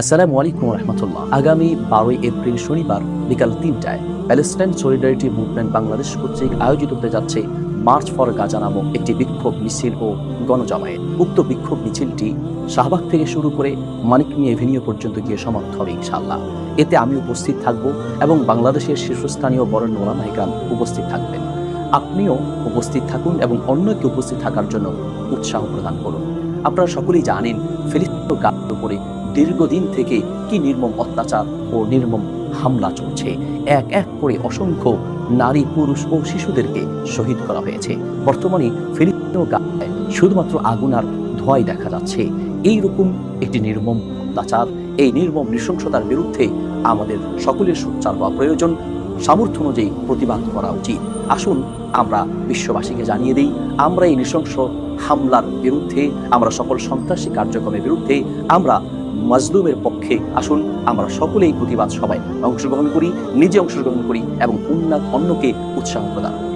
আসসালামু আলাইকুম রহমতুল্লাহ। আগামী 12 এপ্রিল শনিবার বিকাল 3টায় প্যালেস্টাইন সলিডারিটি মুভমেন্ট বাংলাদেশ কর্তৃক আয়োজিত হতে যাচ্ছে মার্চ ফর গাজা নামক একটি বিক্ষোভ মিছিল ও গণজমায়েত। উক্ত বিক্ষোভ মিছিলটি শাহবাগ থেকে শুরু করে মানিক মিয়া এভিনিউ পর্যন্ত গিয়ে সমাপ্ত হবে ইনশাআল্লাহ। এতে আমি উপস্থিত থাকব এবং বাংলাদেশের শীর্ষস্থানীয় বরেণ্য ওলামা ইকরাম উপস্থিত থাকবেন। আপনিও উপস্থিত থাকুন এবং অন্যকে উপস্থিত থাকার জন্য উৎসাহ প্রদান করুন। আপনারা সকলেই জানেন ফিলিস্তিন গাজার উপরে দীর্ঘদিন থেকে কি নির্মম অত্যাচার ও নির্মম হামলা চলছে। এক এক করে অসংখ্য নারী, পুরুষ ও শিশুদেরকে শহীদ করা হয়েছে। বর্তমানে ফিলিস্তিন গাজায় শুধুমাত্র আগুন আর ধোঁয়াই দেখা যাচ্ছে। এইরকম একটি নির্মম অত্যাচার, এই নির্মম নৃশংসতার বিরুদ্ধে আমাদের সকলের সোচ্চার হওয়া প্রয়োজন। সামর্থ্য অনুযায়ী প্রতিবাদ করা উচিত। আসুন আমরা বিশ্ববাসীকে জানিয়ে দিই, আমরা এই নৃশংস হামলার বিরুদ্ধে, আমরা সকল সন্ত্রাসী কার্যক্রমের বিরুদ্ধে, আমরা মাজলুমের পক্ষে। আসুন আমরা সকলেই প্রতিবাদ সভায় অংশগ্রহণ করি, নিজে অংশগ্রহণ করি এবং অন্যকে উৎসাহ প্রদান করি।